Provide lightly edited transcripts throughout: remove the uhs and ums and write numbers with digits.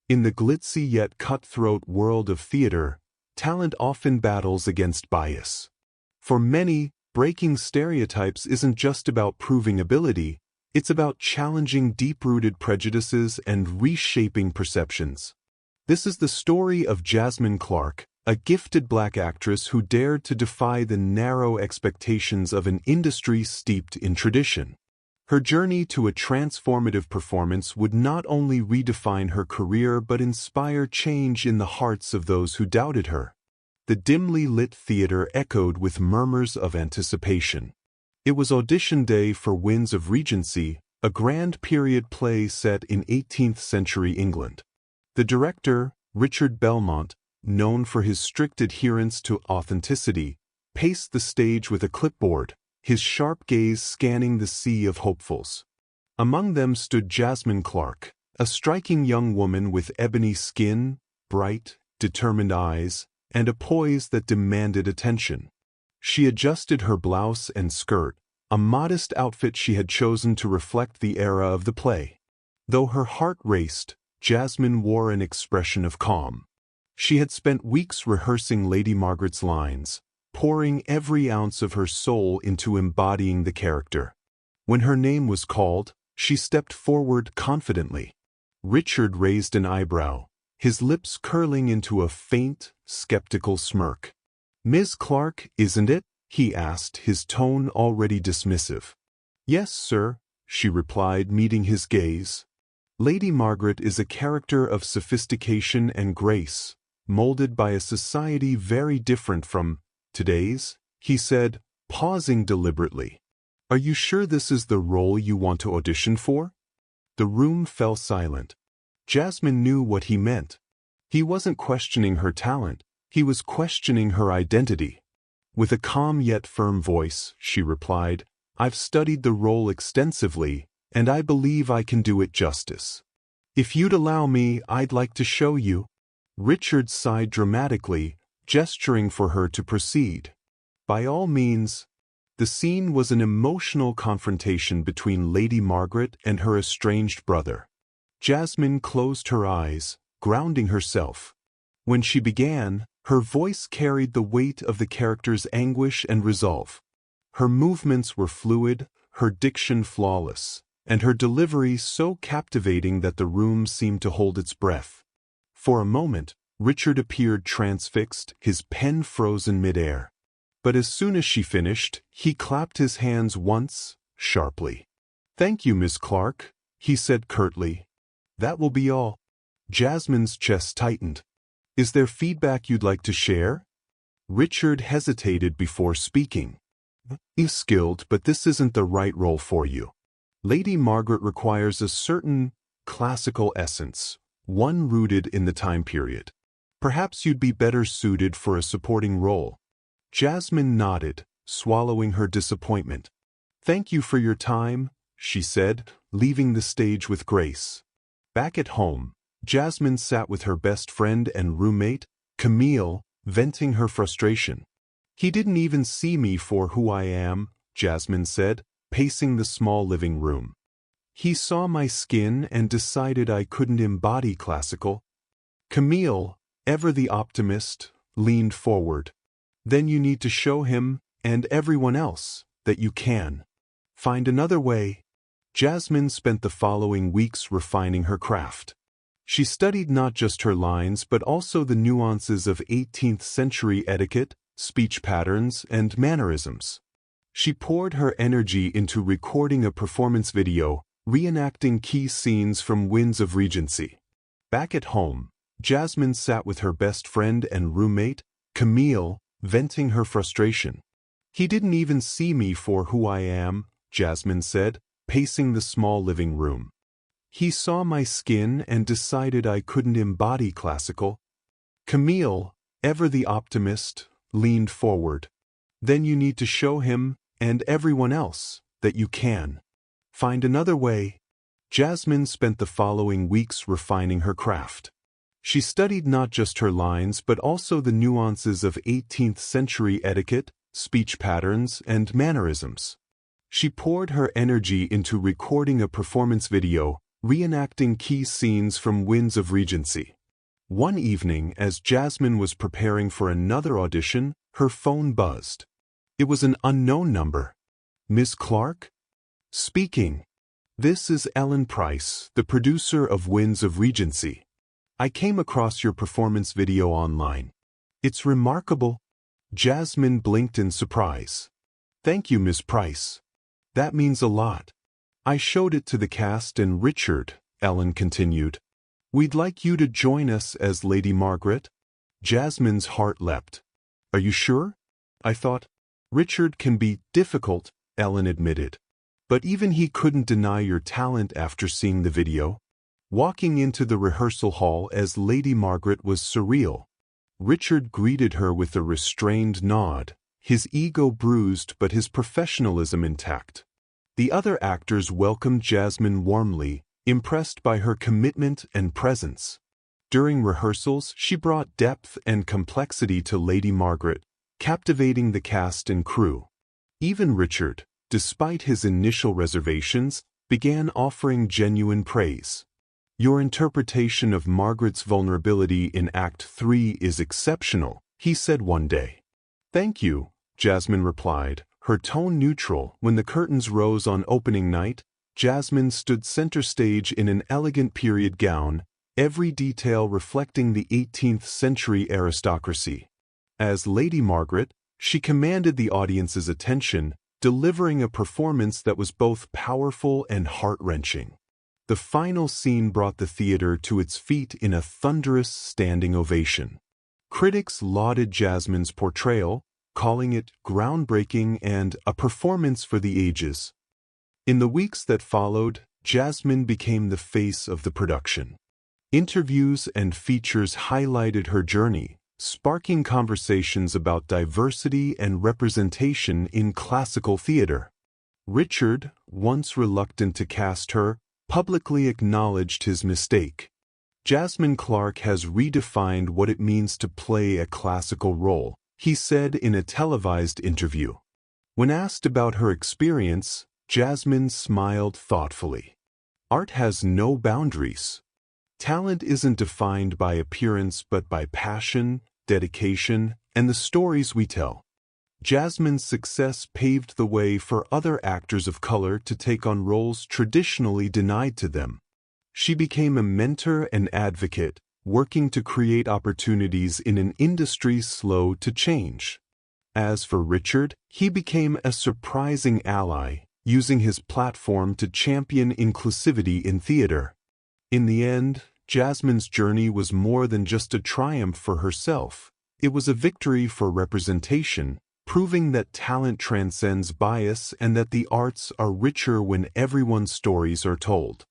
In the glitzy yet cutthroat world of theater, talent often battles against bias. For many, breaking stereotypes isn't just about proving ability, it's about challenging deep-rooted prejudices and reshaping perceptions. This is the story of Jasmine Clarke, a gifted black actress who dared to defy the narrow expectations of an industry steeped in tradition. Her journey to a transformative performance would not only redefine her career but inspire change in the hearts of those who doubted her. The dimly lit theater echoed with murmurs of anticipation. It was audition day for Winds of Regency, a grand period play set in 18th century England. The director, Richard Belmont, known for his strict adherence to authenticity, paced the stage with a clipboard, his sharp gaze scanning the sea of hopefuls. Among them stood Jasmine Clarke, a striking young woman with ebony skin, bright, determined eyes, and a poise that demanded attention. She adjusted her blouse and skirt, a modest outfit she had chosen to reflect the era of the play. Though her heart raced, Jasmine wore an expression of calm. She had spent weeks rehearsing Lady Margaret's lines, pouring every ounce of her soul into embodying the character. When her name was called, she stepped forward confidently. Richard raised an eyebrow, his lips curling into a faint, skeptical smirk. "Ms. Clarke, isn't it?" he asked, his tone already dismissive. "Yes, sir," she replied, meeting his gaze. "Lady Margaret is a character of sophistication and grace, molded by a society very different from today's," he said, pausing deliberately. "Are you sure this is the role you want to audition for?" The room fell silent. Jasmine knew what he meant. He wasn't questioning her talent, he was questioning her identity. With a calm yet firm voice, she replied, "I've studied the role extensively, and I believe I can do it justice. If you'd allow me, I'd like to show you." Richard sighed dramatically, gesturing for her to proceed. By all means. The scene was an emotional confrontation between Lady Margaret and her estranged brother. Jasmine closed her eyes, grounding herself. When she began, her voice carried the weight of the character's anguish and resolve. Her movements were fluid, her diction flawless, and her delivery so captivating that the room seemed to hold its breath. For a moment, Richard appeared transfixed, his pen frozen midair. But as soon as she finished, he clapped his hands once, sharply. "Thank you, Miss Clarke," he said curtly. "That will be all." Jasmine's chest tightened. "Is there feedback you'd like to share?" Richard hesitated before speaking. "You're skilled, but this isn't the right role for you. Lady Margaret requires a certain classical essence, one rooted in the time period. Perhaps you'd be better suited for a supporting role." Jasmine nodded, swallowing her disappointment. "Thank you for your time," she said, leaving the stage with grace. Back at home, Jasmine sat with her best friend and roommate, Camille, venting her frustration. "He didn't even see me for who I am," Jasmine said, pacing the small living room. "He saw my skin and decided I couldn't embody classical." Camille, ever the optimist, leaned forward. "Then you need to show him, and everyone else, that you can. Find another way." Jasmine spent the following weeks refining her craft. She studied not just her lines but also the nuances of 18th century etiquette, speech patterns, and mannerisms. She poured her energy into recording a performance video, reenacting key scenes from Winds of Regency. Back at home, Jasmine sat with her best friend and roommate, Camille, venting her frustration. "He didn't even see me for who I am," Jasmine said, pacing the small living room. "He saw my skin and decided I couldn't embody classical." Camille, ever the optimist, leaned forward. "Then you need to show him, and everyone else, that you can. Find another way." Jasmine spent the following weeks refining her craft. She studied not just her lines but also the nuances of 18th century etiquette, speech patterns, and mannerisms. She poured her energy into recording a performance video, reenacting key scenes from Winds of Regency. One evening, as Jasmine was preparing for another audition, her phone buzzed. It was an unknown number. "Miss Clarke?" "Speaking. This is Ellen Price, the producer of Winds of Regency. I came across your performance video online. It's remarkable." Jasmine blinked in surprise. "Thank you, Miss Price. That means a lot. I showed it to the cast and Richard," Ellen continued. "We'd like you to join us as Lady Margaret." Jasmine's heart leapt. "Are you sure?" I thought. "Richard can be difficult," Ellen admitted. "But even he couldn't deny your talent after seeing the video." Walking into the rehearsal hall as Lady Margaret was surreal. Richard greeted her with a restrained nod, his ego bruised but his professionalism intact. The other actors welcomed Jasmine warmly, impressed by her commitment and presence. During rehearsals, she brought depth and complexity to Lady Margaret, captivating the cast and crew. Even Richard, despite his initial reservations, began offering genuine praise. "Your interpretation of Margaret's vulnerability in Act 3 is exceptional," he said one day. "Thank you," Jasmine replied, her tone neutral. When the curtains rose on opening night, Jasmine stood center stage in an elegant period gown, every detail reflecting the 18th century aristocracy. As Lady Margaret, she commanded the audience's attention, delivering a performance that was both powerful and heart-wrenching. The final scene brought the theater to its feet in a thunderous standing ovation. Critics lauded Jasmine's portrayal, calling it groundbreaking and a performance for the ages. In the weeks that followed, Jasmine became the face of the production. Interviews and features highlighted her journey, sparking conversations about diversity and representation in classical theater. Richard, once reluctant to cast her, publicly acknowledged his mistake. "Jasmine Clarke has redefined what it means to play a classical role," he said in a televised interview. When asked about her experience, Jasmine smiled thoughtfully. "Art has no boundaries. Talent isn't defined by appearance but by passion, dedication, and the stories we tell." Jasmine's success paved the way for other actors of color to take on roles traditionally denied to them. She became a mentor and advocate, working to create opportunities in an industry slow to change. As for Richard, he became a surprising ally, using his platform to champion inclusivity in theater. In the end, Jasmine's journey was more than just a triumph for herself. It was a victory for representation, proving that talent transcends bias and that the arts are richer when everyone's stories are told.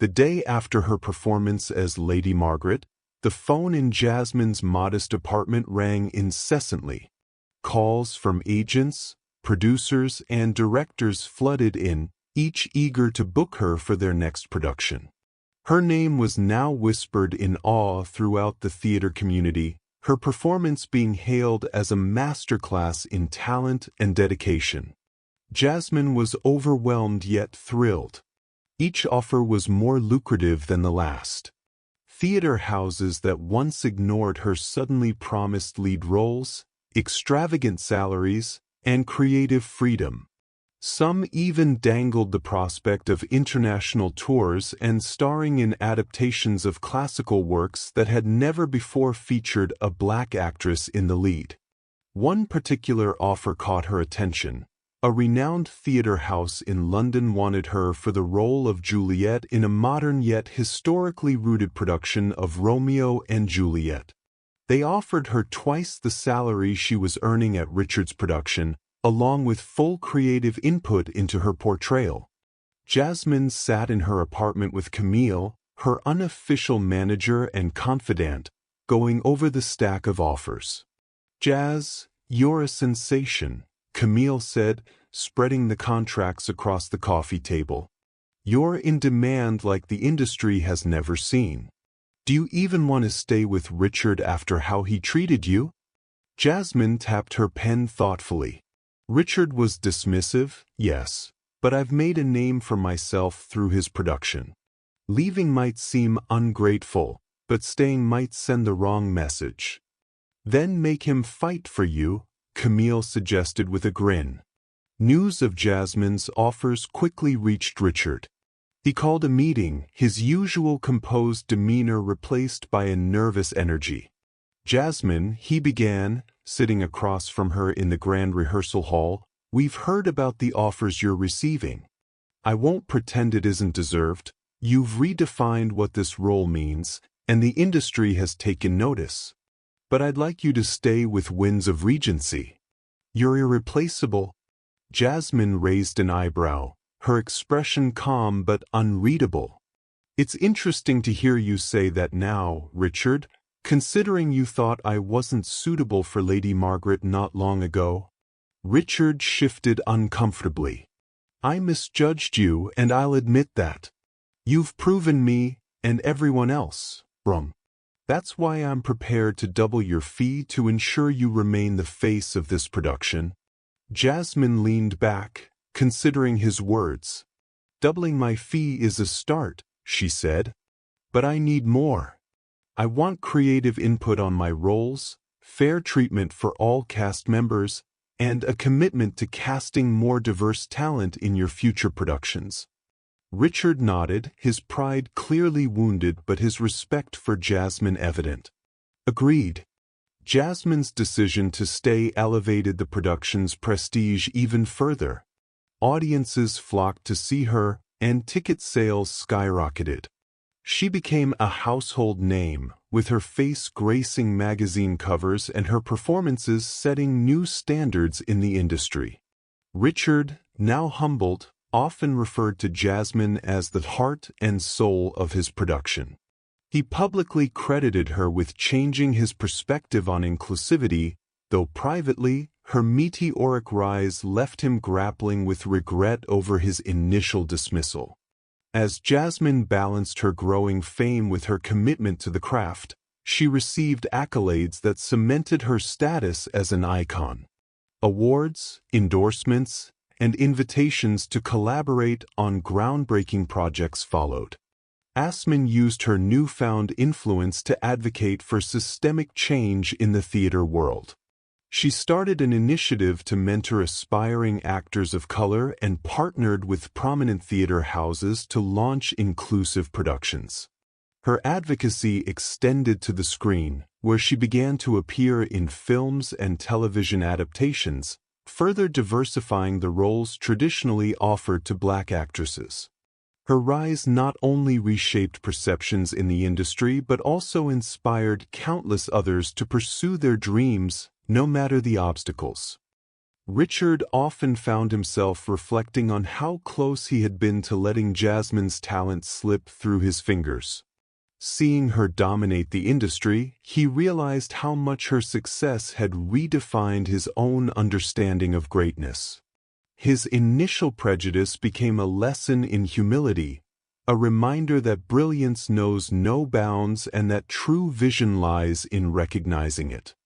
The day after her performance as Lady Margaret, the phone in Jasmine's modest apartment rang incessantly. Calls from agents, producers, and directors flooded in, each eager to book her for their next production. Her name was now whispered in awe throughout the theater community, her performance being hailed as a masterclass in talent and dedication. Jasmine was overwhelmed yet thrilled. Each offer was more lucrative than the last. Theater houses that once ignored her suddenly promised lead roles, extravagant salaries, and creative freedom. Some even dangled the prospect of international tours and starring in adaptations of classical works that had never before featured a black actress in the lead. One particular offer caught her attention. A renowned theater house in London wanted her for the role of Juliet in a modern yet historically rooted production of Romeo and Juliet. They offered her twice the salary she was earning at Richard's production, along with full creative input into her portrayal. Jasmine sat in her apartment with Camille, her unofficial manager and confidant, going over the stack of offers. "Jazz, you're a sensation," Camille said, spreading the contracts across the coffee table. "You're in demand like the industry has never seen. Do you even want to stay with Richard after how he treated you?" Jasmine tapped her pen thoughtfully. "Richard was dismissive, yes, but I've made a name for myself through his production. Leaving might seem ungrateful, but staying might send the wrong message. Then make him fight for you, Camille suggested with a grin. News of Jasmine's offers quickly reached Richard. He called a meeting, his usual composed demeanor replaced by a nervous energy. Jasmine, he began, sitting across from her in the grand rehearsal hall, we've heard about the offers you're receiving. I won't pretend it isn't deserved. You've redefined what this role means, and the industry has taken notice. But I'd like you to stay with Winds of Regency. You're irreplaceable. Jasmine raised an eyebrow, her expression calm but unreadable. It's interesting to hear you say that now, Richard, considering you thought I wasn't suitable for Lady Margaret not long ago. Richard shifted uncomfortably. I misjudged you, and I'll admit that. You've proven me, and everyone else, wrong. That's why I'm prepared to double your fee to ensure you remain the face of this production. Jasmine leaned back, considering his words. Doubling my fee is a start, she said. But I need more. I want creative input on my roles, fair treatment for all cast members, and a commitment to casting more diverse talent in your future productions. Richard nodded, his pride clearly wounded but his respect for Jasmine evident. Agreed. Jasmine's decision to stay elevated the production's prestige even further. Audiences flocked to see her, and ticket sales skyrocketed. She became a household name, with her face gracing magazine covers and her performances setting new standards in the industry. Richard, now humbled, often referred to Jasmine as the heart and soul of his production. He publicly credited her with changing his perspective on inclusivity, though privately, her meteoric rise left him grappling with regret over his initial dismissal. As Jasmine balanced her growing fame with her commitment to the craft, she received accolades that cemented her status as an icon. Awards, endorsements, and invitations to collaborate on groundbreaking projects followed. Jasmine used her newfound influence to advocate for systemic change in the theater world. She started an initiative to mentor aspiring actors of color and partnered with prominent theater houses to launch inclusive productions. Her advocacy extended to the screen, where she began to appear in films and television adaptations, further diversifying the roles traditionally offered to Black actresses. Her rise not only reshaped perceptions in the industry but also inspired countless others to pursue their dreams, no matter the obstacles. Richard often found himself reflecting on how close he had been to letting Jasmine's talent slip through his fingers. Seeing her dominate the industry, he realized how much her success had redefined his own understanding of greatness. His initial prejudice became a lesson in humility, a reminder that brilliance knows no bounds and that true vision lies in recognizing it.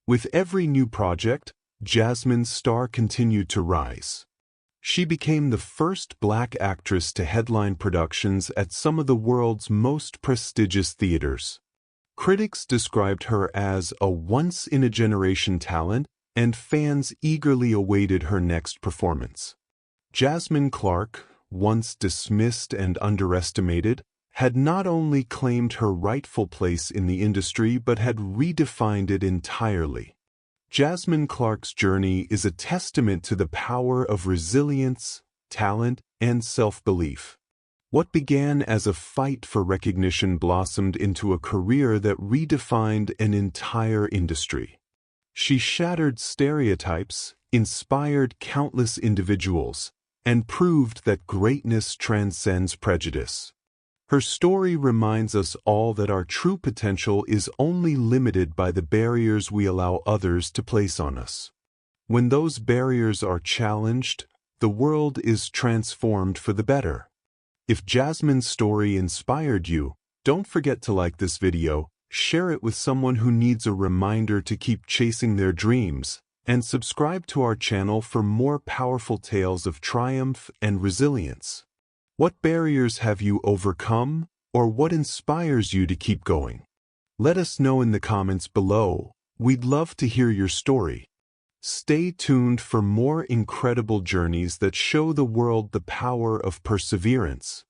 With every new project, Jasmine's star continued to rise. She became the first Black actress to headline productions at some of the world's most prestigious theaters. Critics described her as a once-in-a-generation talent, and fans eagerly awaited her next performance. Jasmine Clarke, once dismissed and underestimated, had not only claimed her rightful place in the industry but had redefined it entirely. Jasmine Clarke's journey is a testament to the power of resilience, talent, and self-belief. What began as a fight for recognition blossomed into a career that redefined an entire industry. She shattered stereotypes, inspired countless individuals, and proved that greatness transcends prejudice. Her story reminds us all that our true potential is only limited by the barriers we allow others to place on us. When those barriers are challenged, the world is transformed for the better. If Jasmine's story inspired you, don't forget to like this video, share it with someone who needs a reminder to keep chasing their dreams, and subscribe to our channel for more powerful tales of triumph and resilience. What barriers have you overcome? or what inspires you to keep going? Let us know in the comments below. We'd love to hear your story. Stay tuned for more incredible journeys that show the world the power of perseverance.